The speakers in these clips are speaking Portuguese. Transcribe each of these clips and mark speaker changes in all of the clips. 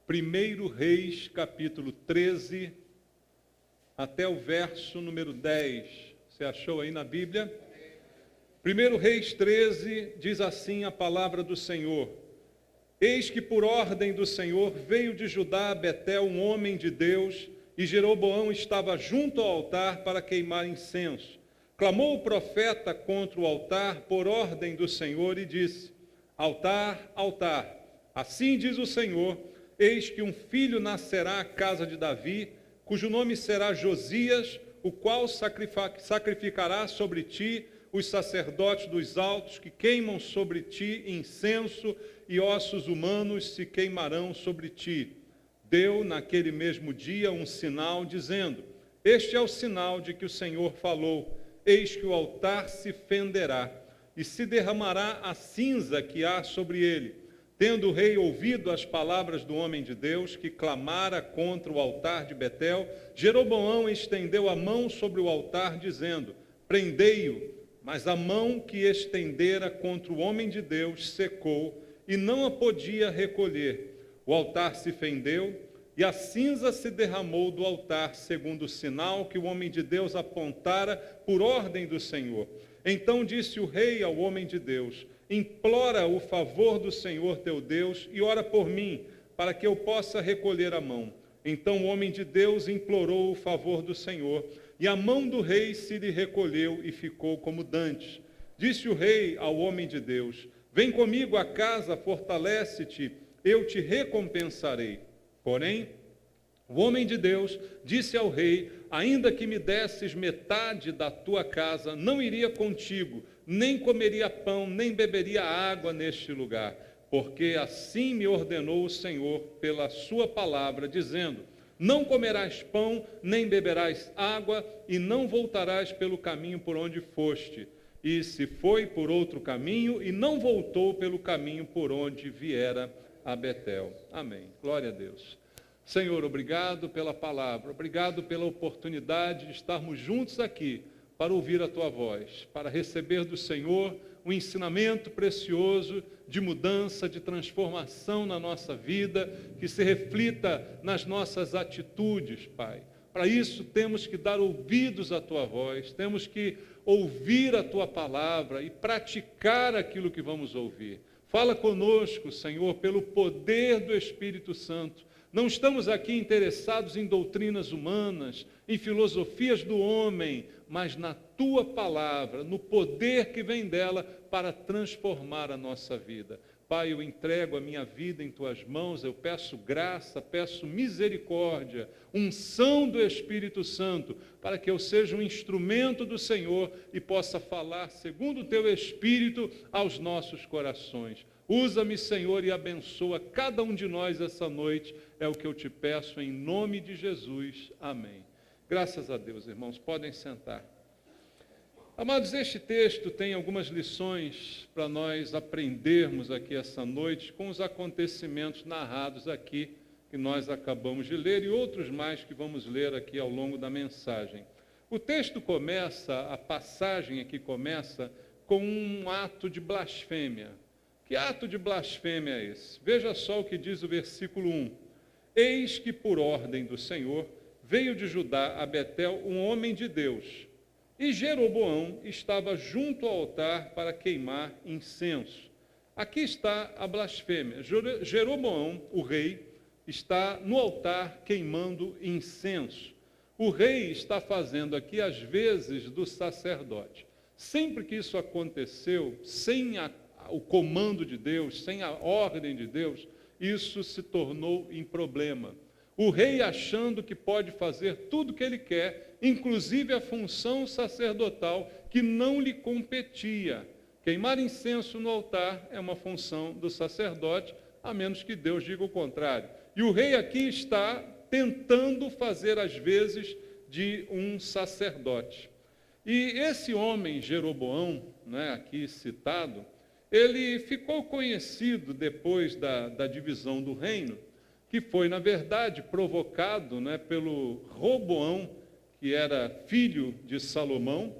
Speaker 1: 1 Reis, capítulo 13, até o verso número 10. Você achou aí na Bíblia? 1 Reis 13 diz assim a palavra do Senhor: Eis que por ordem do Senhor veio de Judá a Betel um homem de Deus, e Jeroboão estava junto ao altar para queimar incenso. Clamou o profeta contra o altar por ordem do Senhor e disse: Altar, altar, assim diz o Senhor, eis que um filho nascerá à casa de Davi, cujo nome será Josias, o qual sacrificará sobre ti os sacerdotes dos altos, que queimam sobre ti incenso, e ossos humanos se queimarão sobre ti. Deu naquele mesmo dia um sinal, dizendo: Este é o sinal de que o Senhor falou: Eis que o altar se fenderá, e se derramará a cinza que há sobre ele. Tendo o rei ouvido as palavras do homem de Deus, que clamara contra o altar de Betel, Jeroboão estendeu a mão sobre o altar, dizendo: Prendei-o. Mas a mão que estendera contra o homem de Deus secou, e não a podia recolher. O altar se fendeu, e a cinza se derramou do altar, segundo o sinal que o homem de Deus apontara por ordem do Senhor. Então disse o rei ao homem de Deus: Implora o favor do Senhor teu Deus e ora por mim, para que eu possa recolher a mão. Então o homem de Deus implorou o favor do Senhor, e a mão do rei se lhe recolheu e ficou como dantes. Disse o rei ao homem de Deus: Vem comigo à casa, fortalece-te, eu te recompensarei. Porém, o homem de Deus disse ao rei: Ainda que me desses metade da tua casa, não iria contigo, nem comeria pão, nem beberia água neste lugar, porque assim me ordenou o Senhor pela sua palavra, dizendo: Não comerás pão, nem beberás água, e não voltarás pelo caminho por onde foste. E se foi por outro caminho, e não voltou pelo caminho por onde viera a Betel. Amém. Glória a Deus. Senhor, obrigado pela palavra, obrigado pela oportunidade de estarmos juntos aqui para ouvir a Tua voz, para receber do Senhor um ensinamento precioso de mudança, de transformação na nossa vida, que se reflita nas nossas atitudes, Pai. Para isso temos que dar ouvidos à Tua voz, temos que ouvir a Tua palavra e praticar aquilo que vamos ouvir. Fala conosco, Senhor, pelo poder do Espírito Santo. Não estamos aqui interessados em doutrinas humanas, em filosofias do homem, mas na Tua palavra, no poder que vem dela para transformar a nossa vida. Pai, eu entrego a minha vida em Tuas mãos, eu peço graça, peço misericórdia, unção do Espírito Santo, para que eu seja um instrumento do Senhor e possa falar segundo o Teu Espírito aos nossos corações. Usa-me, Senhor, e abençoa cada um de nós essa noite, é o que eu te peço em nome de Jesus. Amém. Graças a Deus, irmãos, podem sentar. Amados, este texto tem algumas lições para nós aprendermos aqui essa noite com os acontecimentos narrados aqui, que nós acabamos de ler, e outros mais que vamos ler aqui ao longo da mensagem. O texto começa, a passagem aqui começa com um ato de blasfêmia. Que ato de blasfêmia é esse? Veja só o que diz o versículo 1. Eis que por ordem do Senhor veio de Judá a Betel um homem de Deus, e Jeroboão estava junto ao altar para queimar incenso. Aqui está a blasfêmia. Jeroboão, o rei, está no altar queimando incenso. O rei está fazendo aqui as vezes do sacerdote. Sempre que isso aconteceu, sem o comando de Deus, sem a ordem de Deus, isso se tornou em problema. O rei achando que pode fazer tudo o que ele quer, inclusive a função sacerdotal que não lhe competia. Queimar incenso no altar é uma função do sacerdote, a menos que Deus diga o contrário. E o rei aqui está tentando fazer as vezes de um sacerdote. E esse homem, Jeroboão, aqui citado, ele ficou conhecido depois da divisão do reino, que foi, na verdade, provocado pelo Roboão, que era filho de Salomão.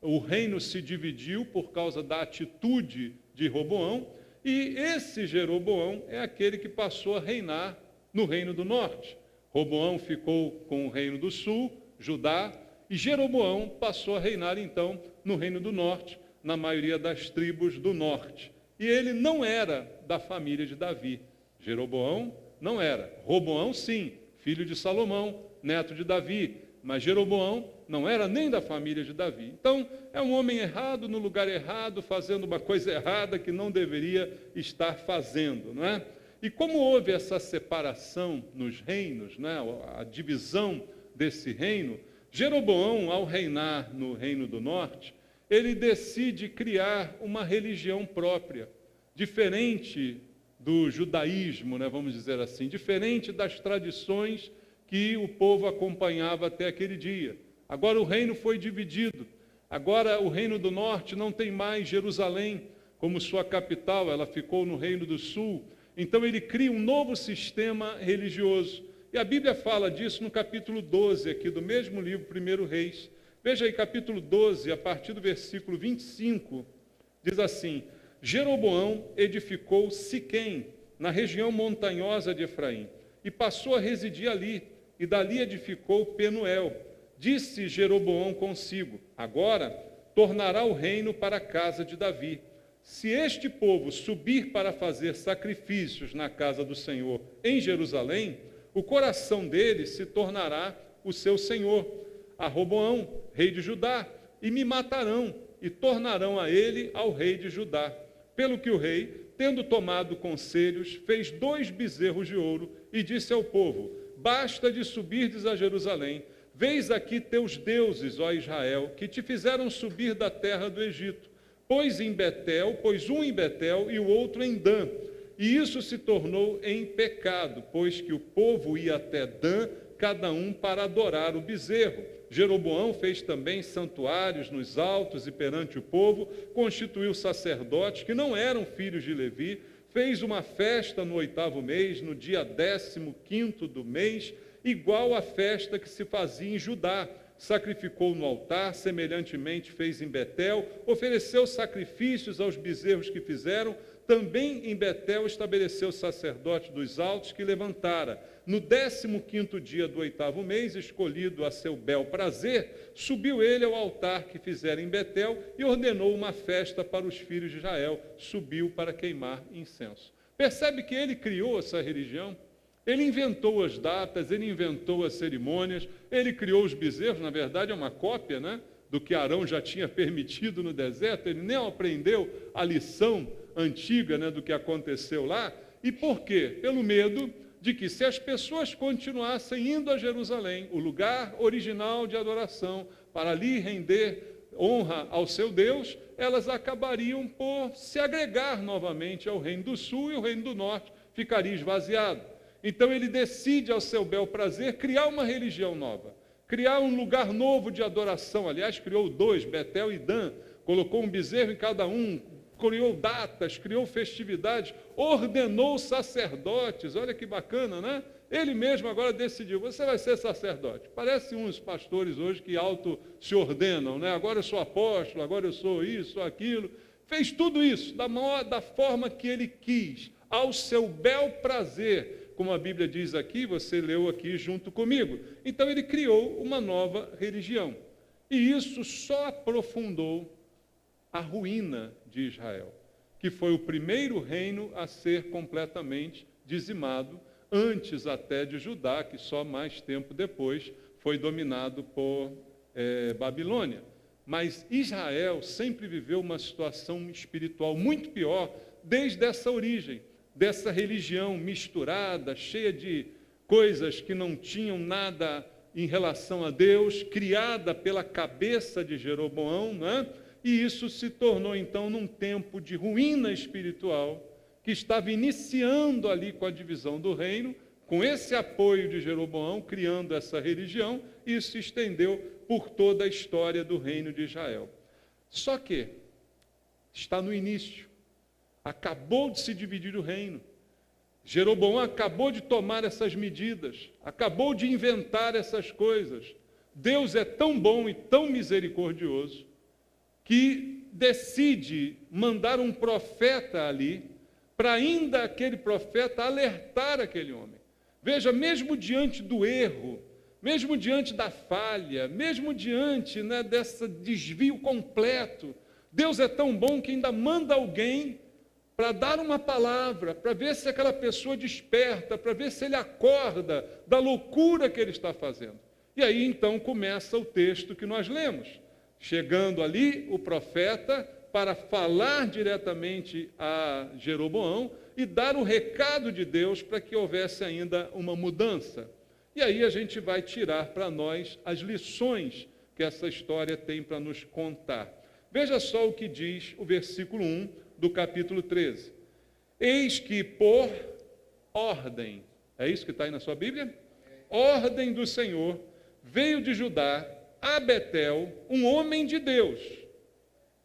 Speaker 1: O reino se dividiu por causa da atitude de Roboão, e esse Jeroboão é aquele que passou a reinar no reino do norte. Roboão ficou com o reino do sul, Judá, e Jeroboão passou a reinar então no reino do norte, na maioria das tribos do norte. E ele não era da família de Davi. Jeroboão não era. Roboão sim, filho de Salomão, neto de Davi, mas Jeroboão não era nem da família de Davi. Então, é um homem errado no lugar errado, fazendo uma coisa errada que não deveria estar fazendo, não é? E como houve essa separação nos reinos, né, a divisão desse reino, Jeroboão, ao reinar no reino do norte, ele decide criar uma religião própria, diferente do judaísmo, né, vamos dizer assim, diferente das tradições que o povo acompanhava até aquele dia. Agora o reino foi dividido. Agora o reino do norte não tem mais Jerusalém como sua capital, ela ficou no reino do sul. Então ele cria um novo sistema religioso. E a Bíblia fala disso no capítulo 12, aqui do mesmo livro, 1 Reis. Veja aí, capítulo 12, a partir do versículo 25, diz assim: Jeroboão edificou Siquém, na região montanhosa de Efraim, e passou a residir ali, e dali edificou Penuel. Disse Jeroboão consigo: agora tornará o reino para a casa de Davi. Se este povo subir para fazer sacrifícios na casa do Senhor em Jerusalém, o coração deles se tornará o seu senhor, a Roboão, rei de Judá, e me matarão, e tornarão a ele ao rei de Judá. Pelo que o rei, tendo tomado conselhos, fez 2 bezerros de ouro, e disse ao povo: basta de subirdes a Jerusalém, vês aqui teus deuses, ó Israel, que te fizeram subir da terra do Egito, pois um em Betel e o outro em Dan. E isso se tornou em pecado, pois que o povo ia até Dan, cada um para adorar o bezerro. Jeroboão fez também santuários nos altos e perante o povo, constituiu sacerdotes que não eram filhos de Levi, fez uma festa no 8º mês, no dia 15º do mês, igual à festa que se fazia em Judá. Sacrificou no altar, semelhantemente fez em Betel, ofereceu sacrifícios aos bezerros que fizeram. Também em Betel estabeleceu sacerdote dos altos que levantara. No 15º dia do 8º mês, escolhido a seu bel prazer, subiu ele ao altar que fizera em Betel e ordenou uma festa para os filhos de Israel. Subiu para queimar incenso. Percebe que ele criou essa religião? Ele inventou as datas, ele inventou as cerimônias, ele criou os bezerros, na verdade é uma cópia, né, do que Arão já tinha permitido no deserto. Ele nem aprendeu a lição antiga, né, do que aconteceu lá. E por quê? Pelo medo de que, se as pessoas continuassem indo a Jerusalém, o lugar original de adoração, para ali render honra ao seu Deus, elas acabariam por se agregar novamente ao reino do sul, e o reino do norte ficaria esvaziado. Então ele decide, ao seu bel prazer, criar uma religião nova, criar um lugar novo de adoração. Aliás, criou 2, Betel e Dan, colocou um bezerro em cada um, criou datas, criou festividades, ordenou sacerdotes. Olha que bacana, né? Ele mesmo agora decidiu: você vai ser sacerdote. Parece uns pastores hoje que se ordenam, né? Agora eu sou apóstolo, agora eu sou isso, aquilo. Fez tudo isso da forma que ele quis, ao seu bel prazer, como a Bíblia diz aqui, você leu aqui junto comigo. Então ele criou uma nova religião. E isso só aprofundou a ruína de Israel, que foi o primeiro reino a ser completamente dizimado, antes até de Judá, que só mais tempo depois foi dominado por Babilônia. Mas Israel sempre viveu uma situação espiritual muito pior desde essa origem, dessa religião misturada, cheia de coisas que não tinham nada em relação a Deus, criada pela cabeça de Jeroboão, né? E isso se tornou, então, num tempo de ruína espiritual, que estava iniciando ali com a divisão do reino, com esse apoio de Jeroboão, criando essa religião, e isso se estendeu por toda a história do reino de Israel. Só que está no início, acabou de se dividir o reino, Jeroboão acabou de tomar essas medidas, acabou de inventar essas coisas. Deus é tão bom e tão misericordioso que decide mandar um profeta ali, para ainda aquele profeta alertar aquele homem. Veja, mesmo diante do erro, mesmo diante da falha, mesmo diante, né, desse desvio completo, Deus é tão bom que ainda manda alguém para dar uma palavra, para ver se aquela pessoa desperta, para ver se ele acorda da loucura que ele está fazendo. E aí então começa o texto que nós lemos. Chegando ali o profeta para falar diretamente a Jeroboão e dar o recado de Deus para que houvesse ainda uma mudança. E aí a gente vai tirar para nós as lições que essa história tem para nos contar. Veja só o que diz o versículo 1 do capítulo 13. Eis que por ordem, é isso que está aí na sua Bíblia? Ordem do Senhor, veio de Judá a Betel um homem de Deus.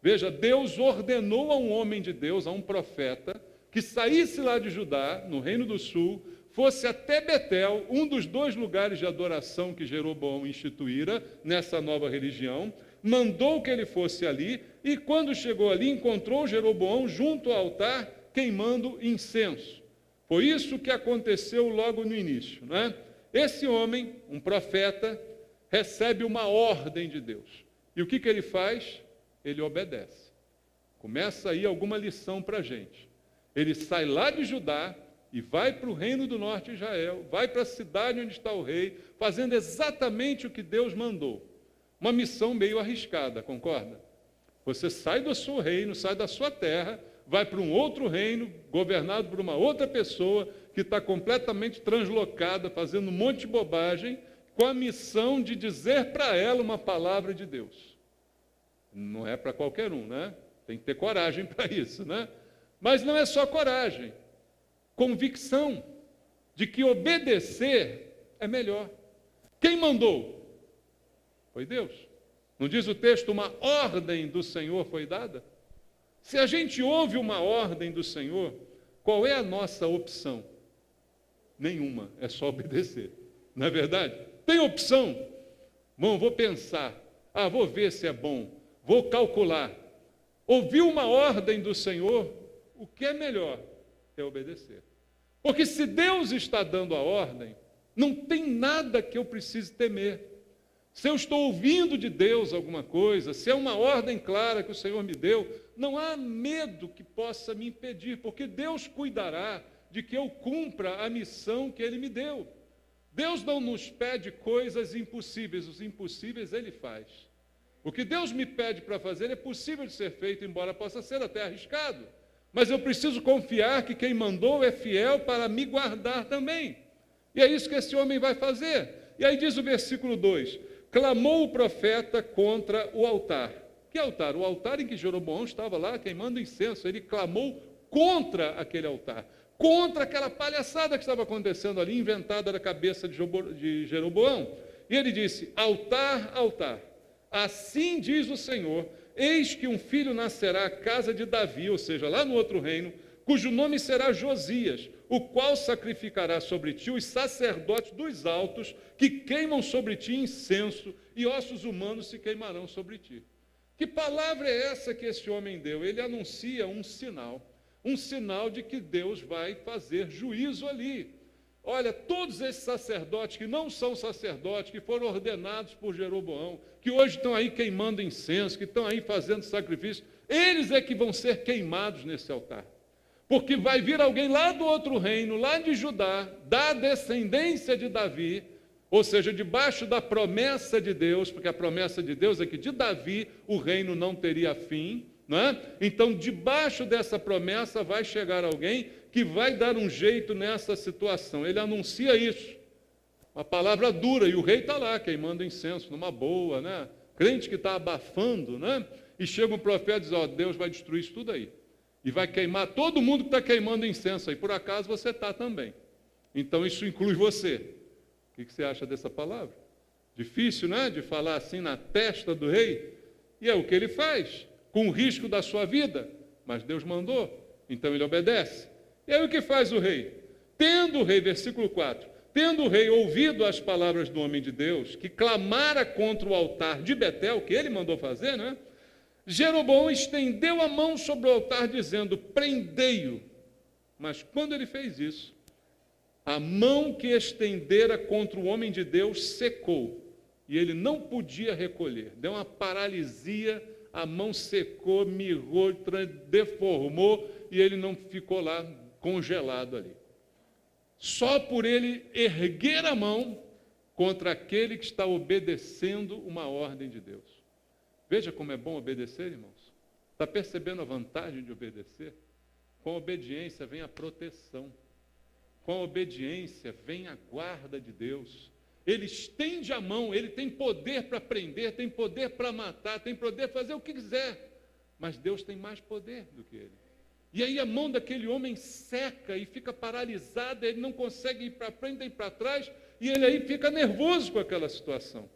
Speaker 1: Veja, Deus ordenou a um homem de Deus, a um profeta, que saísse lá de Judá, no Reino do Sul, fosse até Betel, um dos 2 lugares de adoração que Jeroboão instituíra nessa nova religião, mandou que ele fosse ali, e quando chegou ali, encontrou Jeroboão junto ao altar, queimando incenso. Foi isso que aconteceu logo no início, né? Esse homem, um profeta, recebe uma ordem de Deus. E o que ele faz? Ele obedece. Começa aí alguma lição para a gente. Ele sai lá de Judá e vai para o reino do norte de Israel, vai para a cidade onde está o rei, fazendo exatamente o que Deus mandou. Uma missão meio arriscada, concorda? Você sai do seu reino, sai da sua terra, vai para um outro reino, governado por uma outra pessoa, que está completamente translocada, fazendo um monte de bobagem, com a missão de dizer para ela uma palavra de Deus. Não é para qualquer um, né? Tem que ter coragem para isso, né? Mas não é só coragem, convicção de que obedecer é melhor. Quem mandou? Foi Deus. Não diz o texto, uma ordem do Senhor foi dada? Se a gente ouve uma ordem do Senhor, qual é a nossa opção? Nenhuma, é só obedecer. Não é verdade? Tem opção? Bom, vou pensar. Vou ver se é bom. Vou calcular. Ouviu uma ordem do Senhor, o que é melhor é obedecer. Porque se Deus está dando a ordem, não tem nada que eu precise temer. Se eu estou ouvindo de Deus alguma coisa, se é uma ordem clara que o Senhor me deu, não há medo que possa me impedir, porque Deus cuidará de que eu cumpra a missão que Ele me deu. Deus não nos pede coisas impossíveis, os impossíveis Ele faz. O que Deus me pede para fazer é possível de ser feito, embora possa ser até arriscado. Mas eu preciso confiar que quem mandou é fiel para me guardar também. E é isso que esse homem vai fazer. E aí diz o versículo 2, clamou o profeta contra o altar. Que altar? O altar em que Jeroboão estava lá queimando incenso. Ele clamou contra aquele altar, contra aquela palhaçada que estava acontecendo ali, inventada da cabeça de Jeroboão. E ele disse, altar, altar, assim diz o Senhor, eis que um filho nascerá à casa de Davi, ou seja, lá no outro reino, cujo nome será Josias, o qual sacrificará sobre ti os sacerdotes dos altos, que queimam sobre ti incenso, e ossos humanos se queimarão sobre ti. Que palavra é essa que esse homem deu? Ele anuncia um sinal de que Deus vai fazer juízo ali. Olha, todos esses sacerdotes que não são sacerdotes, que foram ordenados por Jeroboão, que hoje estão aí queimando incenso, que estão aí fazendo sacrifício, eles é que vão ser queimados nesse altar. Porque vai vir alguém lá do outro reino, lá de Judá, da descendência de Davi, ou seja, debaixo da promessa de Deus, porque a promessa de Deus é que de Davi o reino não teria fim, não é? Então, debaixo dessa promessa vai chegar alguém que vai dar um jeito nessa situação. Ele anuncia isso, uma palavra dura, e o rei está lá queimando incenso, numa boa, né? Crente que está abafando, né? E chega um profeta e diz, Deus vai destruir isso tudo aí. E vai queimar todo mundo que está queimando incenso aí. Por acaso você está também. Então isso inclui você. O que você acha dessa palavra? Difícil, né? De falar assim na testa do rei. E é o que ele faz, com o risco da sua vida. Mas Deus mandou, então ele obedece. E aí o que faz o rei? Tendo o rei, versículo 4, tendo o rei ouvido as palavras do homem de Deus, que clamara contra o altar de Betel, que ele mandou fazer, né? Jeroboão estendeu a mão sobre o altar, dizendo, prendei-o. Mas quando ele fez isso, A mão que estendera contra o homem de Deus secou, e ele não podia recolher. Deu uma paralisia, a mão secou, mirrou, deformou, e ele não ficou lá congelado ali. Só por ele erguer a mão contra aquele que está obedecendo uma ordem de Deus. Veja como é bom obedecer, irmãos. Está percebendo a vantagem de obedecer? Com a obediência vem a proteção. Com a obediência vem a guarda de Deus. Ele estende a mão, ele tem poder para prender, tem poder para matar, tem poder para fazer o que quiser. Mas Deus tem mais poder do que ele. E aí a mão daquele homem seca e fica paralisada, ele não consegue ir para frente nem para trás, e ele aí fica nervoso com aquela situação.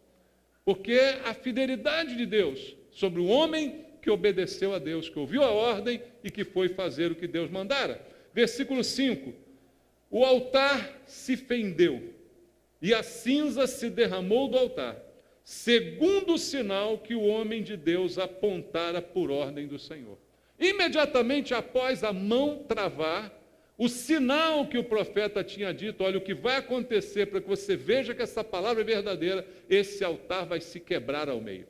Speaker 1: Porque a fidelidade de Deus sobre o homem que obedeceu a Deus, que ouviu a ordem e que foi fazer o que Deus mandara. Versículo 5. O altar se fendeu, e a cinza se derramou do altar, segundo o sinal que o homem de Deus apontara por ordem do Senhor. Imediatamente após a mão travar, o sinal que o profeta tinha dito, olha, o que vai acontecer para que você veja que essa palavra é verdadeira, esse altar vai se quebrar ao meio.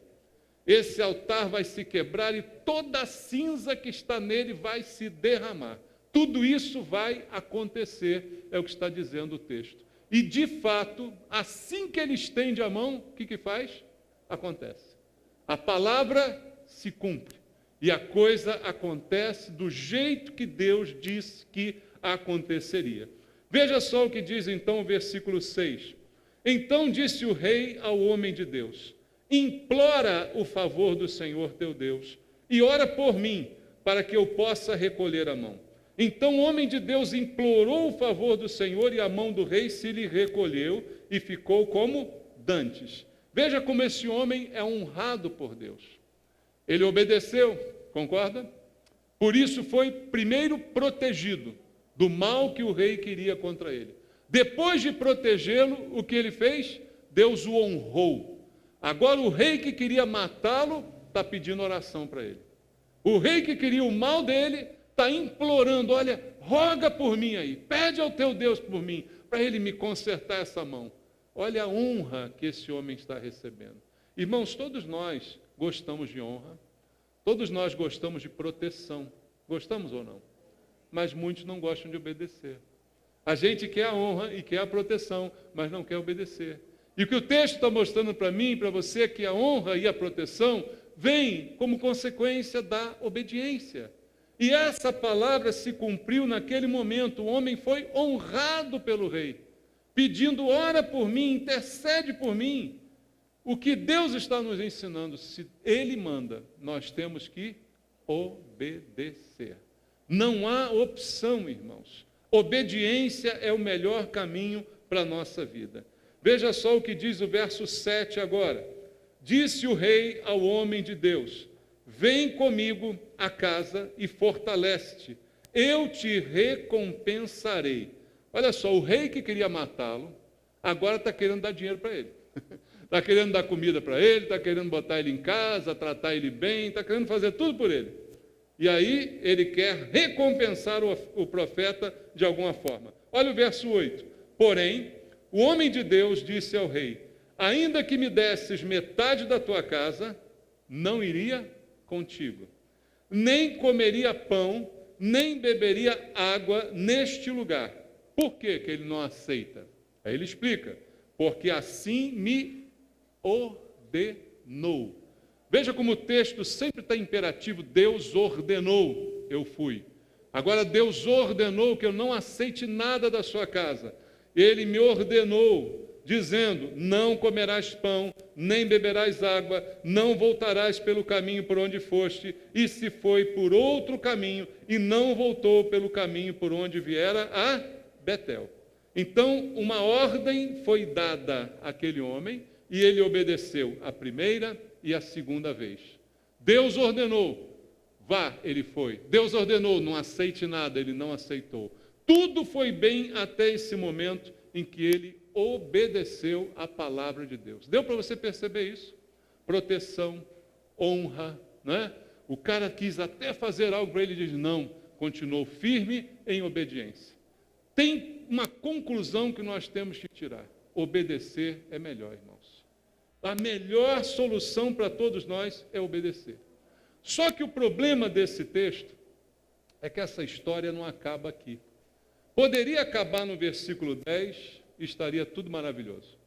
Speaker 1: Esse altar vai se quebrar e toda a cinza que está nele vai se derramar. Tudo isso vai acontecer, é o que está dizendo o texto. E, de fato, assim que ele estende a mão, o que faz? Acontece. A palavra se cumpre. E a coisa acontece do jeito que Deus disse que aconteceria. Veja só o que diz então o versículo 6. Então disse o rei ao homem de Deus: implora o favor do Senhor teu Deus e ora por mim, para que eu possa recolher a mão. Então o homem de Deus implorou o favor do Senhor e a mão do rei se lhe recolheu e ficou como dantes. Veja como esse homem é honrado por Deus. Ele obedeceu, concorda? Por isso foi primeiro protegido do mal que o rei queria contra ele. Depois de protegê-lo, o que ele fez? Deus o honrou. Agora o rei que queria matá-lo está pedindo oração para ele. O rei que queria o mal dele está implorando, olha, roga por mim aí, pede ao teu Deus por mim, para ele me consertar essa mão. Olha a honra que esse homem está recebendo. Irmãos, todos nós gostamos de honra, todos nós gostamos de proteção, gostamos ou não? Mas muitos não gostam de obedecer. A gente quer a honra e quer a proteção, mas não quer obedecer. E o que o texto está mostrando para mim e para você é que a honra e a proteção vêm como consequência da obediência. E essa palavra se cumpriu naquele momento. O homem foi honrado pelo rei, pedindo, ora por mim, intercede por mim. O que Deus está nos ensinando, se Ele manda, nós temos que obedecer. Não há opção, irmãos. Obediência é o melhor caminho para a nossa vida. Veja só o que diz o verso 7 agora. Disse o rei ao homem de Deus: vem comigo a casa e fortalece-te, eu te recompensarei. Olha só, o rei que queria matá-lo, agora está querendo dar dinheiro para ele. Está querendo dar comida para ele, está querendo botar ele em casa, tratar ele bem, está querendo fazer tudo por ele. E aí ele quer recompensar o profeta de alguma forma. Olha o verso 8. Porém, o homem de Deus disse ao rei: ainda que me desses metade da tua casa, não iria contigo. Nem comeria pão, nem beberia água neste lugar. Por que que ele não aceita? Aí ele explica: porque assim me ordenou. Veja como o texto sempre está imperativo. Deus ordenou, eu fui. Agora Deus ordenou que eu não aceite nada da sua casa. Ele me ordenou, dizendo: não comerás pão, nem beberás água, não voltarás pelo caminho por onde foste, e se foi por outro caminho, e não voltou pelo caminho por onde viera a Betel. Então, uma ordem foi dada àquele homem, e ele obedeceu a primeira e a segunda vez. Deus ordenou, vá, ele foi. Deus ordenou, não aceite nada, ele não aceitou. Tudo foi bem até esse momento em que ele obedeceu a palavra de Deus. Deu para você perceber isso? Proteção, honra, né? O cara quis até fazer algo para ele, diz não, continuou firme em obediência. Tem uma conclusão que nós temos que tirar: obedecer é melhor, irmãos. A melhor solução para todos nós é obedecer. Só que o problema desse texto é que essa história não acaba aqui. Poderia acabar no versículo 10 e estaria tudo maravilhoso.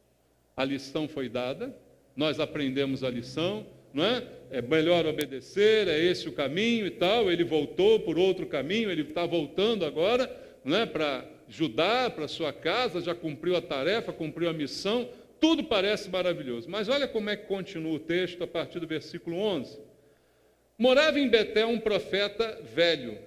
Speaker 1: A lição foi dada, nós aprendemos a lição, não é? É melhor obedecer, é esse o caminho e tal. Ele voltou por outro caminho, ele está voltando agora, não é? Para Judá, para sua casa, já cumpriu a tarefa, cumpriu a missão, tudo parece maravilhoso. Mas olha como é que continua o texto a partir do versículo 11. Morava em Betel um profeta velho.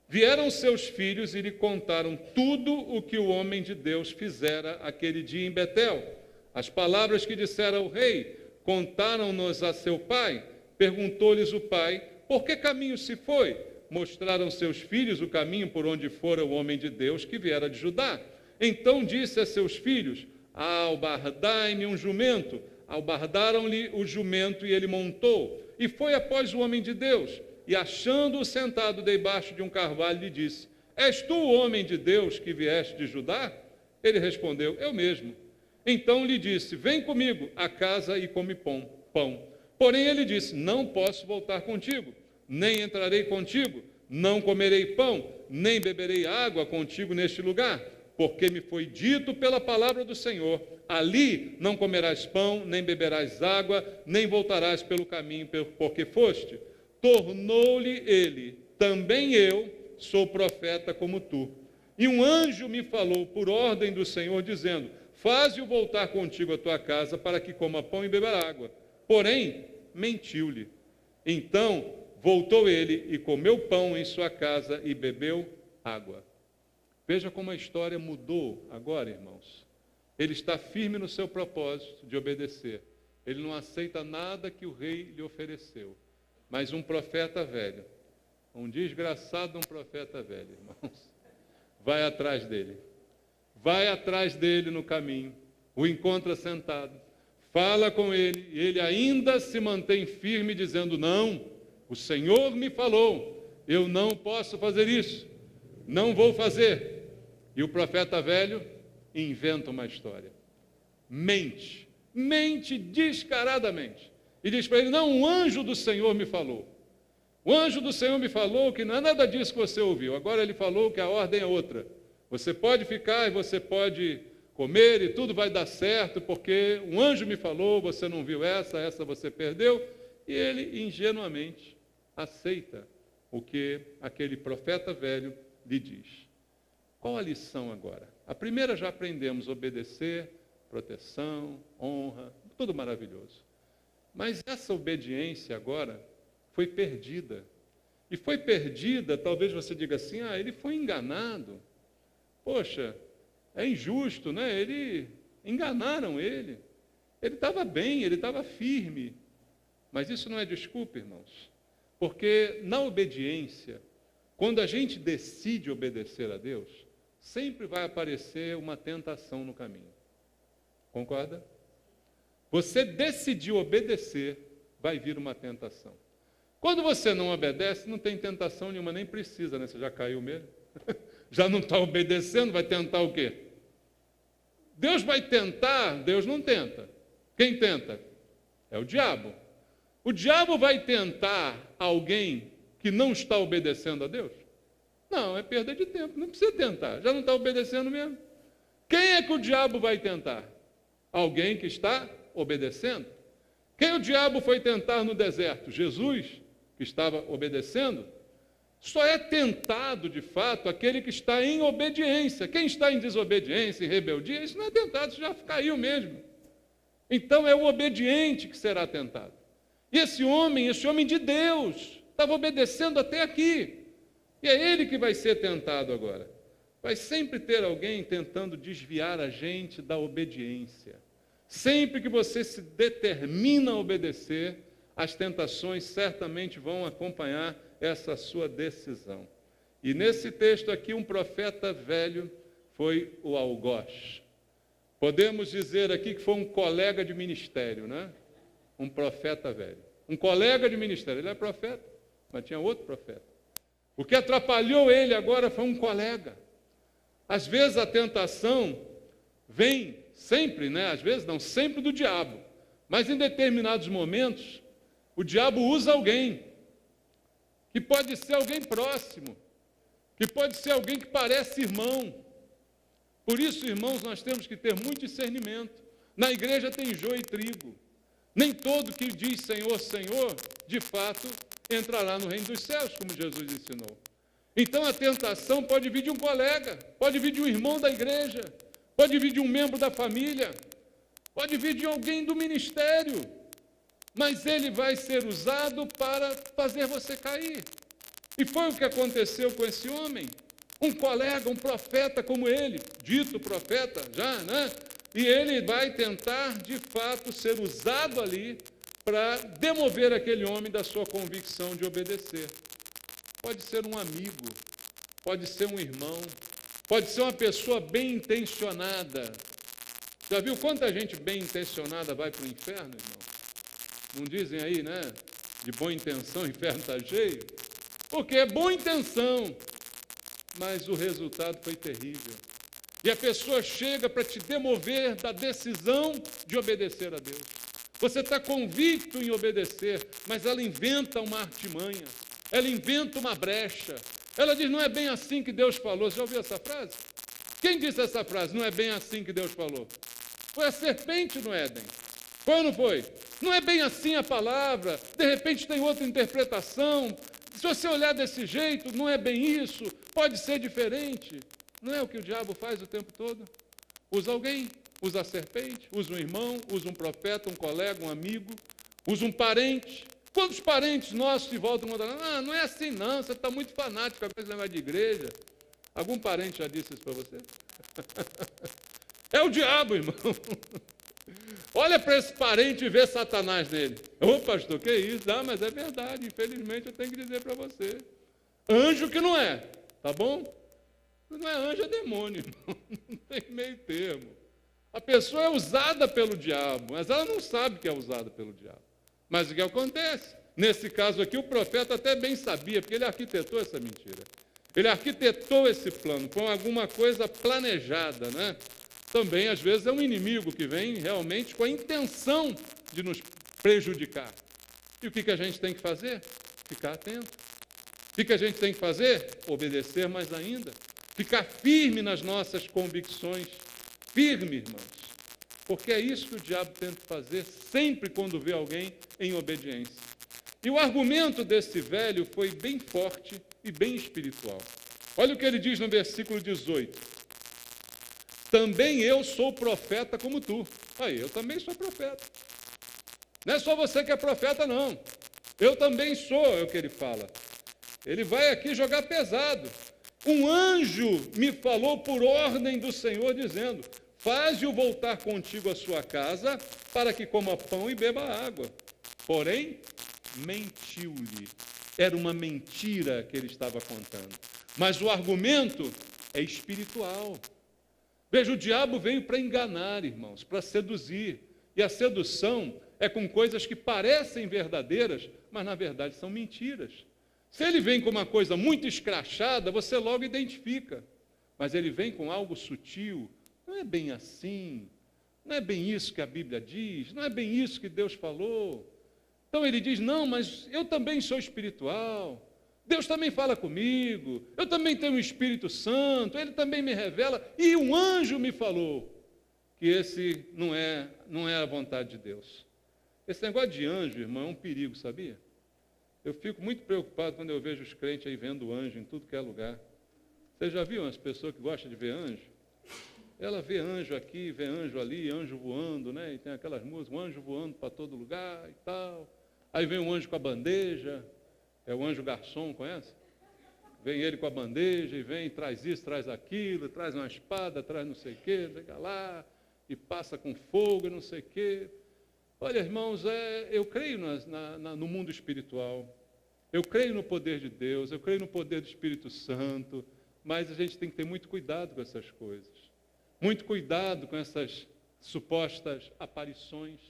Speaker 1: Vieram seus filhos e lhe contaram tudo o que o homem de Deus fizera aquele dia em Betel. As palavras que dissera o rei, contaram-nos a seu pai. Perguntou-lhes o pai: por que caminho se foi? Mostraram seus filhos o caminho por onde fora o homem de Deus que viera de Judá. Então disse a seus filhos: albardai-me um jumento. Albardaram-lhe o jumento e ele montou. E foi após o homem de Deus, e achando-o sentado debaixo de um carvalho, lhe disse: és tu o homem de Deus que vieste de Judá? Ele respondeu: eu mesmo. Então lhe disse: vem comigo à casa e come pão. Porém ele disse: não posso voltar contigo, nem entrarei contigo, não comerei pão, nem beberei água contigo neste lugar, porque me foi dito pela palavra do Senhor: ali não comerás pão, nem beberás água, nem voltarás pelo caminho porque foste. Tornou-lhe ele: também eu sou profeta como tu. E um anjo me falou por ordem do Senhor, dizendo: faze-o voltar contigo à tua casa, para que coma pão e beba água. Porém, mentiu-lhe. Então voltou ele e comeu pão em sua casa e bebeu água. Veja como a história mudou agora, irmãos. Ele está firme no seu propósito de obedecer. Ele não aceita nada que o rei lhe ofereceu. Mas um profeta velho, um desgraçado de um profeta velho, irmãos, vai atrás dele. Vai atrás dele no caminho, o encontra sentado, fala com ele, e ele ainda se mantém firme, dizendo: não, o Senhor me falou, eu não posso fazer isso, não vou fazer. E o profeta velho inventa uma história, mente descaradamente, e diz para ele: não, um anjo do Senhor me falou. O anjo do Senhor me falou que não é nada disso que você ouviu. Agora ele falou que a ordem é outra. Você pode ficar e você pode comer e tudo vai dar certo, porque um anjo me falou, você não viu essa você perdeu. E ele ingenuamente aceita o que aquele profeta velho lhe diz. Qual a lição agora? A primeira já aprendemos: obedecer, proteção, honra, tudo maravilhoso. Mas essa obediência agora foi perdida. E foi perdida, talvez você diga assim: ele foi enganado. Poxa, é injusto, né? Enganaram ele. Ele estava bem, ele estava firme. Mas isso não é desculpa, irmãos. Porque na obediência, quando a gente decide obedecer a Deus, sempre vai aparecer uma tentação no caminho. Concorda? Você decidiu obedecer, vai vir uma tentação. Quando você não obedece, não tem tentação nenhuma, nem precisa, né? Você já caiu mesmo? Já não está obedecendo, vai tentar o quê? Deus vai tentar? Deus não tenta. Quem tenta? É o diabo. O diabo vai tentar alguém que não está obedecendo a Deus? Não, é perda de tempo, não precisa tentar, já não está obedecendo mesmo. Quem é que o diabo vai tentar? Alguém que está obedecendo. Quem o diabo foi tentar no deserto? Jesus, que estava obedecendo. Só é tentado, de fato, aquele que está em obediência. Quem está em desobediência, em rebeldia, isso não é tentado, isso já caiu mesmo. Então é o obediente que será tentado. E esse homem de Deus, estava obedecendo até aqui. E é ele que vai ser tentado agora. Vai sempre ter alguém tentando desviar a gente da obediência. Sempre que você se determina a obedecer, as tentações certamente vão acompanhar essa sua decisão. E nesse texto aqui, um profeta velho foi o algoz. Podemos dizer aqui que foi um colega de ministério, né? Um profeta velho. Um colega de ministério. Ele é profeta, mas tinha outro profeta. O que atrapalhou ele agora foi um colega. Às vezes a tentação vem sempre, né? Às vezes não, sempre do diabo. Mas em determinados momentos, o diabo usa alguém, que pode ser alguém próximo, que pode ser alguém que parece irmão. Por isso, irmãos, nós temos que ter muito discernimento. Na igreja tem joio e trigo. Nem todo que diz Senhor, Senhor, de fato, entrará no reino dos céus, como Jesus ensinou. Então a tentação pode vir de um colega, pode vir de um irmão da igreja, pode vir de um membro da família, pode vir de alguém do ministério, mas ele vai ser usado para fazer você cair. E foi o que aconteceu com esse homem. Um colega, um profeta como ele, dito profeta já, né? E ele vai tentar, de fato, ser usado ali para demover aquele homem da sua convicção de obedecer. Pode ser um amigo, pode ser um irmão, pode ser uma pessoa bem intencionada. Já viu quanta gente bem intencionada vai para o inferno, irmão? Não dizem aí, né? De boa intenção, o inferno está cheio. Porque é boa intenção, mas o resultado foi terrível. E a pessoa chega para te demover da decisão de obedecer a Deus. Você está convicto em obedecer, mas ela inventa uma artimanha, ela inventa uma brecha. Ela diz, não é bem assim que Deus falou. Você já ouviu essa frase? Quem disse essa frase? Não é bem assim que Deus falou. Foi a serpente no Éden. Foi ou não foi? Não é bem assim a palavra. De repente tem outra interpretação. Se você olhar desse jeito, não é bem isso. Pode ser diferente. Não é o que o diabo faz o tempo todo? Usa alguém, usa a serpente, usa um irmão, usa um profeta, um colega, um amigo, usa um parente. Quantos parentes nossos se voltam contra nós? Não é assim não, você está muito fanático com esse negócio de igreja. Algum parente já disse isso para você? É o diabo, irmão. Olha para esse parente e vê Satanás nele. Ô pastor, que isso? Não, mas é verdade, infelizmente eu tenho que dizer para você. Anjo que não é, tá bom? Não é anjo, é demônio, irmão. Não tem meio termo. A pessoa é usada pelo diabo, mas ela não sabe que é usada pelo diabo. Mas o que acontece? Nesse caso aqui, o profeta até bem sabia, porque ele arquitetou essa mentira. Ele arquitetou esse plano com alguma coisa planejada, né? Também, às vezes, é um inimigo que vem realmente com a intenção de nos prejudicar. E o que a gente tem que fazer? Ficar atento. O que a gente tem que fazer? Obedecer mais ainda. Ficar firme nas nossas convicções. Firme, irmãos. Porque é isso que o diabo tenta fazer sempre quando vê alguém em obediência. E o argumento desse velho foi bem forte e bem espiritual. Olha o que ele diz no versículo 18. Também eu sou profeta como tu. Aí, eu também sou profeta. Não é só você que é profeta, não. Eu também sou, é o que ele fala. Ele vai aqui jogar pesado. Um anjo me falou por ordem do Senhor, dizendo, faze-o voltar contigo à sua casa, para que coma pão e beba água. Porém, mentiu-lhe. Era uma mentira que ele estava contando. Mas o argumento é espiritual. Veja, o diabo veio para enganar, irmãos, para seduzir. E a sedução é com coisas que parecem verdadeiras, mas na verdade são mentiras. Se ele vem com uma coisa muito escrachada, você logo identifica. Mas ele vem com algo sutil. Não é bem assim. Não é bem isso que a Bíblia diz. Não é bem isso que Deus falou. Então ele diz, não, mas eu também sou espiritual. Deus também fala comigo. Eu também tenho o Espírito Santo. Ele também me revela. E um anjo me falou que esse não é a vontade de Deus. Esse negócio de anjo, irmão, é um perigo, sabia? Eu fico muito preocupado quando eu vejo os crentes aí vendo anjo em tudo que é lugar. Você já viu as pessoas que gostam de ver anjo? Ela vê anjo aqui, vê anjo ali, anjo voando, né? E tem aquelas músicas, um anjo voando para todo lugar e tal. Aí vem um anjo com a bandeja, é o anjo garçom, conhece? Vem ele com a bandeja e vem, traz isso, traz aquilo, traz uma espada, traz não sei o quê, chega lá e passa com fogo e não sei o quê. Olha, irmãos, eu creio no mundo espiritual, eu creio no poder de Deus, eu creio no poder do Espírito Santo, mas a gente tem que ter muito cuidado com essas coisas, muito cuidado com essas supostas aparições,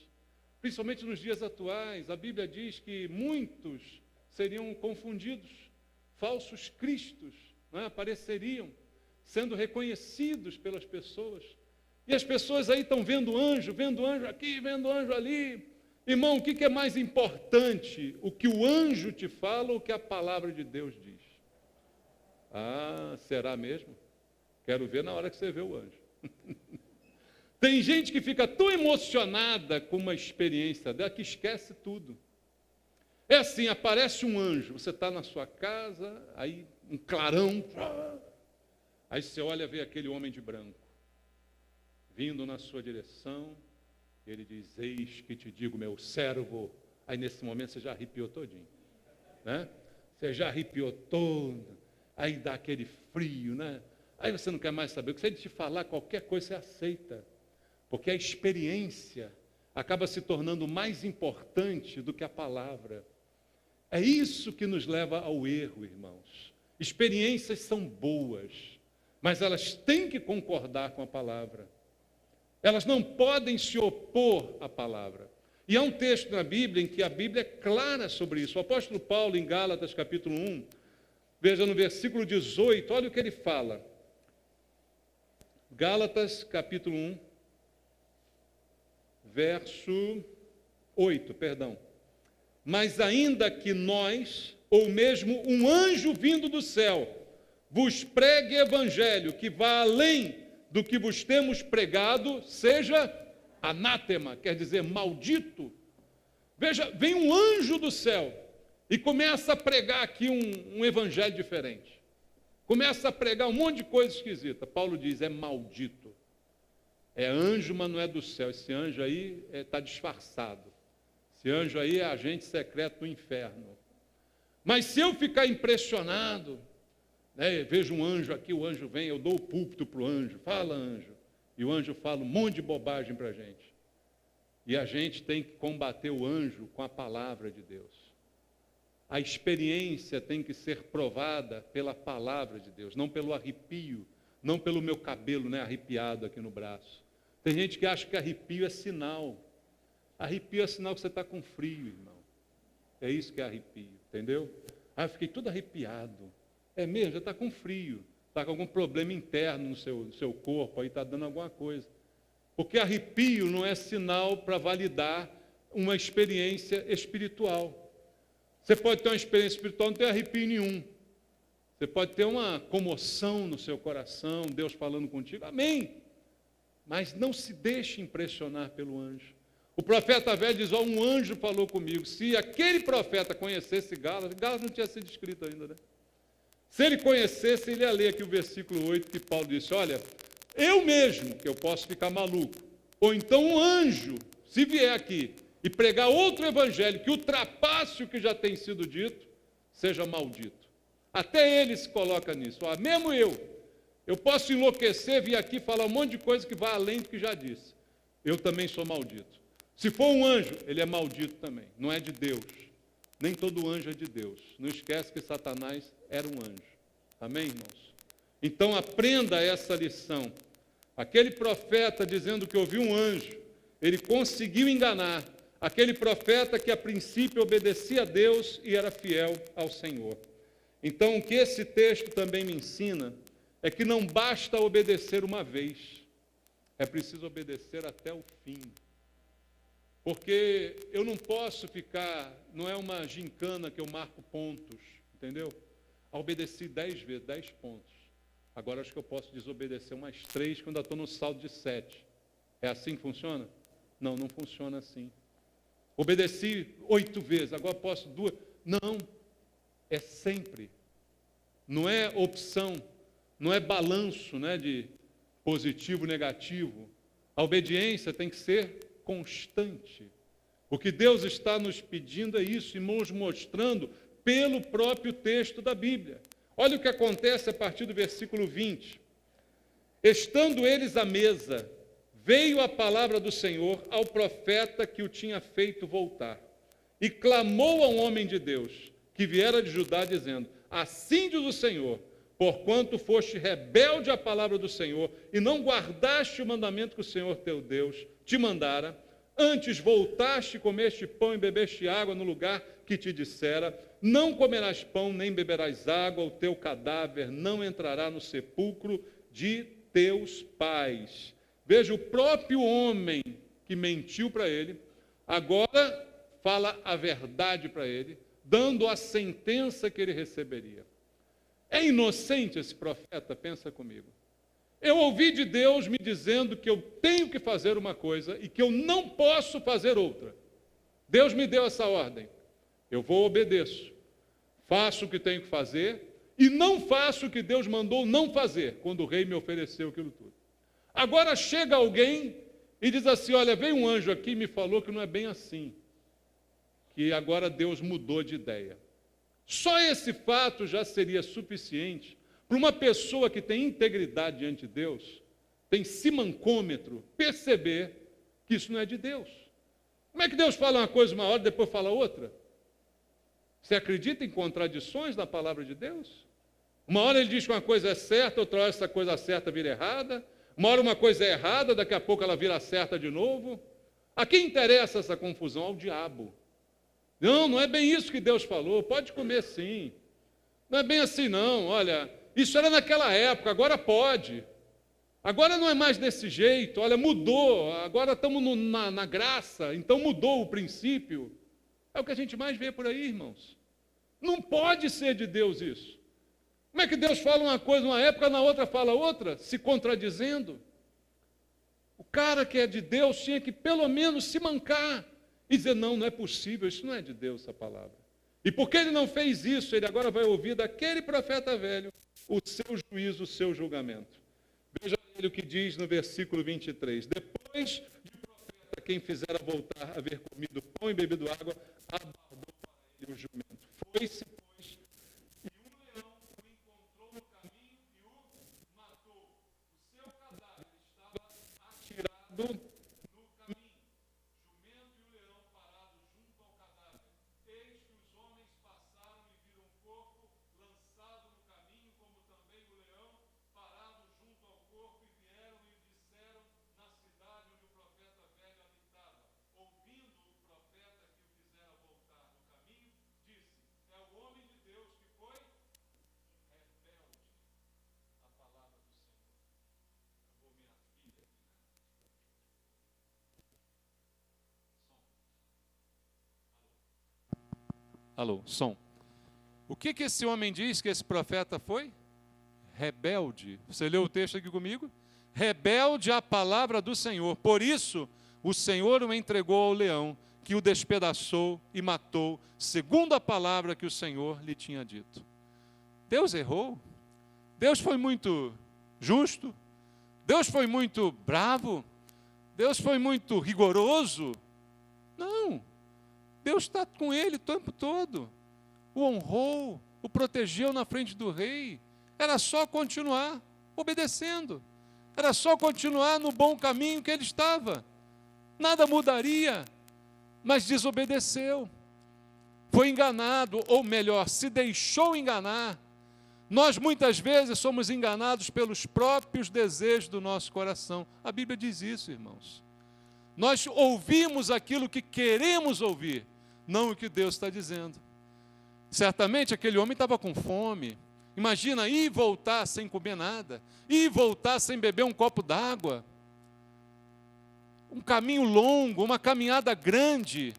Speaker 1: principalmente nos dias atuais. A Bíblia diz que muitos seriam confundidos, falsos cristos, não é? Apareceriam. sendo reconhecidos pelas pessoas. E as pessoas aí estão vendo anjo aqui, vendo anjo ali. Irmão, o que é mais importante? O que o anjo te fala ou o que a palavra de Deus diz? Ah, será mesmo? Quero ver na hora que você vê o anjo. Tem gente que fica tão emocionada com uma experiência dela que esquece tudo. É assim, aparece um anjo, você está na sua casa, aí um clarão, aí você olha, vê aquele homem de branco, vindo na sua direção, ele diz, eis que te digo, meu servo. Aí nesse momento você já arrepiou todinho, né? Você já arrepiou todo, aí dá aquele frio, né? Aí você não quer mais saber, porque se ele te falar qualquer coisa, você aceita, porque a experiência acaba se tornando mais importante do que a palavra. É isso que nos leva ao erro, irmãos. Experiências são boas, mas elas têm que concordar com a palavra. Elas não podem se opor à palavra. E há um texto na Bíblia em que a Bíblia é clara sobre isso. O apóstolo Paulo, em Gálatas, capítulo 1, veja no versículo 18, olha o que ele fala. Gálatas, capítulo 1, verso 8, perdão. Mas ainda que nós, ou mesmo um anjo vindo do céu, vos pregue evangelho que vá além do que vos temos pregado, seja anátema, quer dizer, maldito. Veja, vem um anjo do céu e começa a pregar aqui um evangelho diferente. Começa a pregar um monte de coisa esquisita. Paulo diz, é maldito. É anjo, mas não é do céu. Esse anjo aí está disfarçado. Esse anjo aí é agente secreto do inferno. Mas se eu ficar impressionado, né, vejo um anjo aqui, o anjo vem, eu dou o púlpito para o anjo, fala anjo. E o anjo fala um monte de bobagem para a gente. E a gente tem que combater o anjo com a palavra de Deus. A experiência tem que ser provada pela palavra de Deus, não pelo arrepio, não pelo meu cabelo, né, arrepiado aqui no braço. Tem gente que acha que arrepio é sinal. Arrepio é sinal que você está com frio, irmão. É isso que é arrepio, entendeu? Ah, eu fiquei todo arrepiado. É mesmo, já está com frio. Está com algum problema interno no seu corpo, aí está dando alguma coisa. Porque arrepio não é sinal para validar uma experiência espiritual. Você pode ter uma experiência espiritual, não tem arrepio nenhum. Você pode ter uma comoção no seu coração, Deus falando contigo, amém. Mas não se deixe impressionar pelo anjo. O profeta velho diz, um anjo falou comigo. Se aquele profeta conhecesse Gálatas não tinha sido escrito ainda, né? Se ele conhecesse, ele ia ler aqui o versículo 8, que Paulo disse, olha, eu mesmo, que eu posso ficar maluco, ou então um anjo, se vier aqui e pregar outro evangelho que ultrapasse o que já tem sido dito, seja maldito. Até ele se coloca nisso. Mesmo eu posso enlouquecer, vir aqui falar um monte de coisa que vai além do que já disse. Eu também sou maldito. Se for um anjo, ele é maldito também. Não é de Deus. Nem todo anjo é de Deus. Não esquece que Satanás era um anjo. Amém, irmãos? Então aprenda essa lição. Aquele profeta dizendo que ouviu um anjo, ele conseguiu enganar aquele profeta que a princípio obedecia a Deus e era fiel ao Senhor. Então o que esse texto também me ensina é que não basta obedecer uma vez, é preciso obedecer até o fim. Porque eu não posso ficar, não é uma gincana que eu marco pontos, entendeu? Obedeci 10 vezes, 10 pontos. Agora acho que eu posso desobedecer umas 3 quando eu estou no saldo de 7. É assim que funciona? Não, não funciona assim. Obedeci 8 vezes, agora posso 2. Não, é sempre. Não é opção, não é balanço, né, de positivo, negativo. A obediência tem que ser constante. O que Deus está nos pedindo é isso, e nos mostrando pelo próprio texto da Bíblia. Olha o que acontece a partir do versículo 20. Estando eles à mesa, veio a palavra do Senhor ao profeta que o tinha feito voltar, e clamou ao homem de Deus, que viera de Judá, dizendo, assim diz o Senhor, porquanto foste rebelde à palavra do Senhor, e não guardaste o mandamento que o Senhor teu Deus te mandara, antes voltaste, comeste pão e bebeste água no lugar que te dissera, não comerás pão nem beberás água, o teu cadáver não entrará no sepulcro, de teus pais. Veja, o próprio homem que mentiu para ele, agora fala a verdade para ele, dando a sentença que ele receberia. É inocente esse profeta? Pensa comigo. Eu ouvi de Deus me dizendo que eu tenho que fazer uma coisa e que eu não posso fazer outra. Deus me deu essa ordem. Eu vou, obedeço. Faço o que tenho que fazer e não faço o que Deus mandou não fazer, quando o rei me ofereceu aquilo tudo. Agora chega alguém e diz assim, olha, veio um anjo aqui e me falou que não é bem assim, que agora Deus mudou de ideia. Só esse fato já seria suficiente para uma pessoa que tem integridade diante de Deus, tem simancômetro, perceber que isso não é de Deus. Como é que Deus fala uma coisa uma hora e depois fala outra? Você acredita em contradições na palavra de Deus? Uma hora ele diz que uma coisa é certa, outra hora essa coisa certa vira errada. Uma hora uma coisa é errada, daqui a pouco ela vira certa de novo. A quem interessa essa confusão? Ao diabo. Não, não é bem isso que Deus falou, pode comer sim. Não é bem assim não, olha, isso era naquela época, agora pode. Agora não é mais desse jeito, olha, mudou, agora estamos na graça, então mudou o princípio. É o que a gente mais vê por aí, irmãos. Não pode ser de Deus isso. Como é que Deus fala uma coisa numa época, na outra fala outra, se contradizendo? O cara que é de Deus tinha que pelo menos se mancar e dizer, não, não é possível, isso não é de Deus, essa palavra. E porque ele não fez isso, ele agora vai ouvir daquele profeta velho o seu juízo, o seu julgamento. Veja ele o que diz no versículo 23. Depois de profeta, quem fizera voltar a haver comido pão e bebido água, aguardou para ele o jumento. Foi-se, pois, e um leão o encontrou no caminho e o matou. O seu cadáver estava atirado no caminho. Jumento e o leão parado junto ao cadáver. Eis que os homens passaram e viram o corpo lançado no caminho, como também o leão parado junto ao corpo, e vieram e o disseram na cidade onde o profeta velho habitava. Ouvindo o profeta que o fizera voltar no caminho, disse, é o homem de Deus que foi rebelde à palavra do Senhor. Acabou minha filha aqui, né? Alô, som. O que esse homem diz que esse profeta foi? Rebelde. Você leu o texto aqui comigo? Rebelde à palavra do Senhor. Por isso, o Senhor o entregou ao leão, que o despedaçou e matou, segundo a palavra que o Senhor lhe tinha dito. Deus errou? Deus foi muito justo? Deus foi muito bravo? Deus foi muito rigoroso? Não. Deus está com ele o tempo todo. O honrou, o protegeu na frente do rei. Era só continuar obedecendo. Era só continuar no bom caminho que ele estava. Nada mudaria, mas desobedeceu. Foi enganado, ou melhor, se deixou enganar. Nós muitas vezes somos enganados pelos próprios desejos do nosso coração. A Bíblia diz isso, irmãos. Nós ouvimos aquilo que queremos ouvir, não o que Deus está dizendo. Certamente aquele homem estava com fome. Imagina ir e voltar sem comer nada, ir e voltar sem beber um copo d'água. Um caminho longo, uma caminhada grande.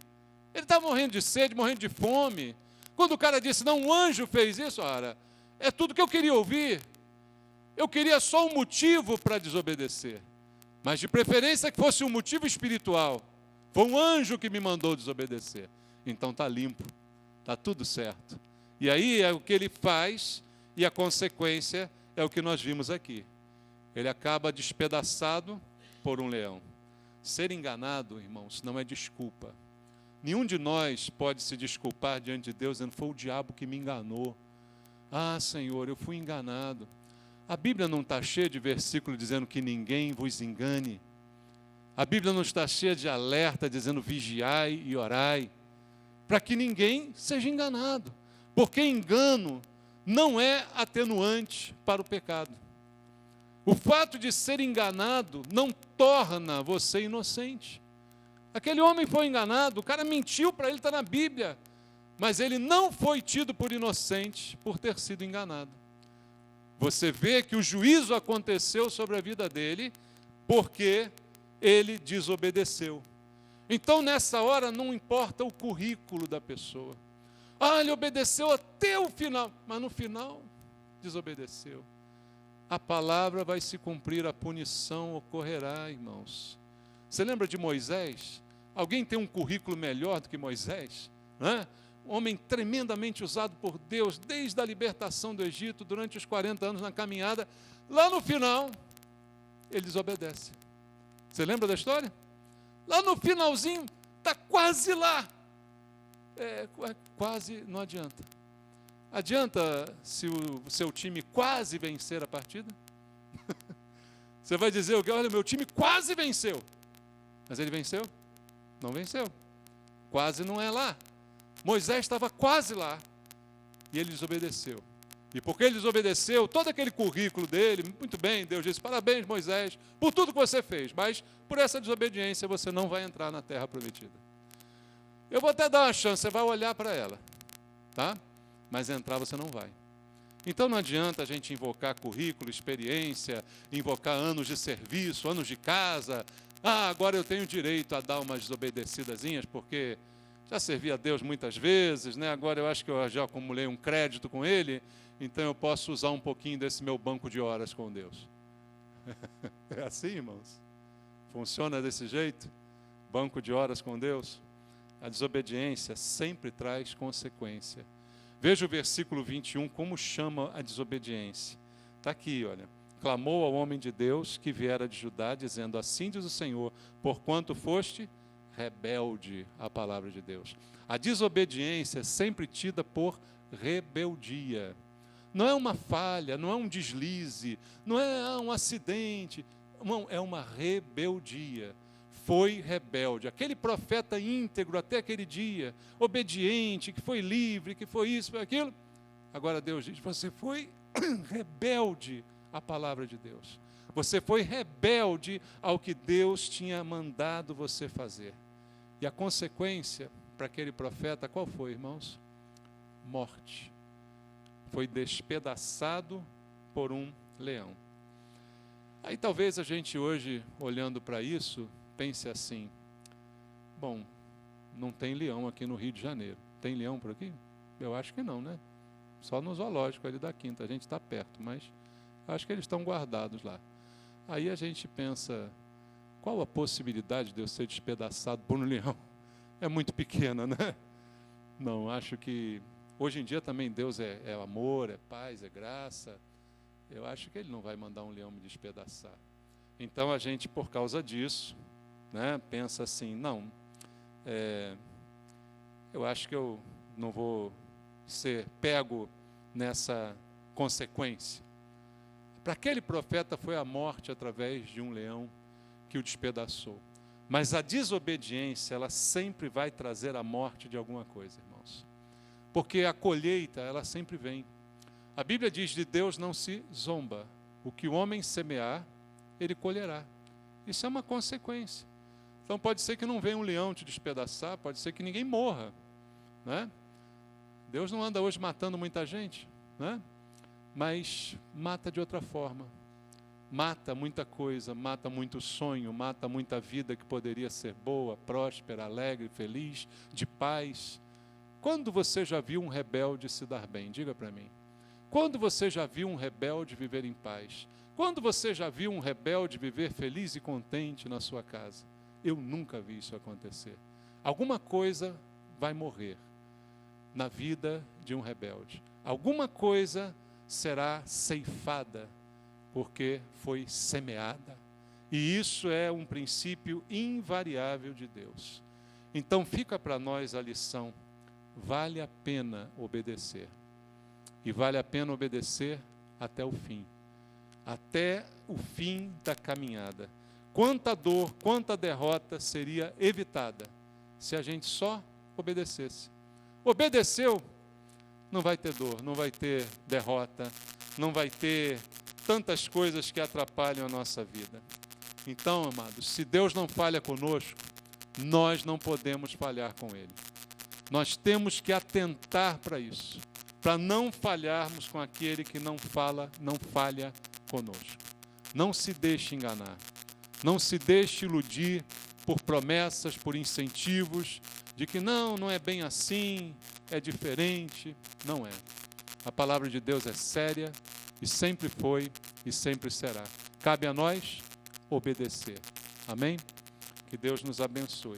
Speaker 1: Ele estava morrendo de sede, morrendo de fome. Quando o cara disse, não, um anjo fez isso, ora, é tudo que eu queria ouvir. Eu queria só um motivo para desobedecer. Mas de preferência que fosse um motivo espiritual. Foi um anjo que me mandou desobedecer. Então está limpo, está tudo certo. E aí é o que ele faz, e a consequência é o que nós vimos aqui. Ele acaba despedaçado por um leão. Ser enganado, irmãos, não é desculpa. Nenhum de nós pode se desculpar diante de Deus dizendo, foi o diabo que me enganou. Ah, Senhor, eu fui enganado. A Bíblia não está cheia de versículos dizendo que ninguém vos engane. A Bíblia não está cheia de alerta dizendo vigiai e orai, para que ninguém seja enganado. Porque engano não é atenuante para o pecado. O fato de ser enganado não torna você inocente. Aquele homem foi enganado, o cara mentiu para ele, está na Bíblia. Mas ele não foi tido por inocente por ter sido enganado.
Speaker 2: Você vê que o juízo aconteceu sobre a vida dele porque ele desobedeceu. Então, nessa hora, não importa o currículo da pessoa. Ele obedeceu até o final, mas no final, desobedeceu. A palavra vai se cumprir, a punição ocorrerá, irmãos. Você lembra de Moisés? Alguém tem um currículo melhor do que Moisés? Um homem tremendamente usado por Deus, desde a libertação do Egito, durante os 40 anos na caminhada. Lá no final, ele desobedece. Você lembra da história? Lá no finalzinho, está quase lá. Quase não adianta. Adianta se o seu time quase vencer a partida? Você vai dizer, olha, meu time quase venceu. Mas ele venceu? Não venceu. Quase não é lá. Moisés estava quase lá. E ele desobedeceu. E porque ele desobedeceu, todo aquele currículo dele, muito bem, Deus disse, parabéns, Moisés, por tudo que você fez. Mas por essa desobediência você não vai entrar na terra prometida. Eu vou até dar uma chance, você vai olhar para ela. Tá? Mas entrar você não vai. Então não adianta a gente invocar currículo, experiência, invocar anos de serviço, anos de casa. Agora eu tenho direito a dar umas desobedecidazinhas, porque já servi a Deus muitas vezes, né? Agora eu acho que eu já acumulei um crédito com Ele, então eu posso usar um pouquinho desse meu banco de horas com Deus. É assim, irmãos? Funciona desse jeito? Banco de horas com Deus? A desobediência sempre traz consequência. Veja o versículo 21, como chama a desobediência. Está aqui, olha. Clamou ao homem de Deus que viera de Judá, dizendo, assim diz o Senhor, porquanto foste rebelde à palavra de Deus. A desobediência é sempre tida por rebeldia. Não é uma falha, não é um deslize, não é um acidente, não, é uma rebeldia. Foi rebelde. Aquele profeta íntegro até aquele dia, obediente, que foi livre, que foi isso, foi aquilo. Agora Deus diz, você foi rebelde à palavra de Deus. Você foi rebelde ao que Deus tinha mandado você fazer. E a consequência para aquele profeta, qual foi, irmãos? Morte. Foi despedaçado por um leão. Aí talvez a gente hoje, olhando para isso, pense assim, bom, não tem leão aqui no Rio de Janeiro. Tem leão por aqui? Eu acho que não, né? Só no zoológico ali da Quinta, a gente está perto, mas acho que eles estão guardados lá. Aí a gente pensa, qual a possibilidade de eu ser despedaçado por um leão? É muito pequena, né? Não, acho que hoje em dia também Deus é amor, é paz, é graça. Eu acho que Ele não vai mandar um leão me despedaçar. Então a gente, por causa disso, né, pensa assim, não, eu acho que eu não vou ser pego nessa consequência. Para aquele profeta foi a morte através de um leão que o despedaçou. Mas a desobediência, ela sempre vai trazer a morte de alguma coisa, irmãos. Porque a colheita, ela sempre vem. A Bíblia diz, de Deus não se zomba. O que o homem semear, ele colherá. Isso é uma consequência. Então pode ser que não venha um leão te despedaçar, pode ser que ninguém morra, né? Deus não anda hoje matando muita gente, né? Mas mata de outra forma. Mata muita coisa, mata muito sonho, mata muita vida que poderia ser boa, próspera, alegre, feliz, de paz. Quando você já viu um rebelde se dar bem? Diga para mim. Quando você já viu um rebelde viver em paz? Quando você já viu um rebelde viver feliz e contente na sua casa? Eu nunca vi isso acontecer. Alguma coisa vai morrer na vida de um rebelde. Alguma coisa será ceifada, porque foi semeada. E isso é um princípio invariável de Deus. Então fica para nós a lição, vale a pena obedecer. E vale a pena obedecer até o fim. Até o fim da caminhada. Quanta dor, quanta derrota seria evitada se a gente só obedecesse. Obedeceu, não vai ter dor, não vai ter derrota, não vai ter tantas coisas que atrapalham a nossa vida. Então, amados, se Deus não falha conosco, nós não podemos falhar com Ele. Nós temos que atentar para isso. para não falharmos com aquele que não falha conosco. Não se deixe enganar. Não se deixe iludir por promessas, por incentivos, de que não é bem assim, é diferente. Não é. A palavra de Deus é séria e sempre foi e sempre será. Cabe a nós obedecer. Amém? Que Deus nos abençoe.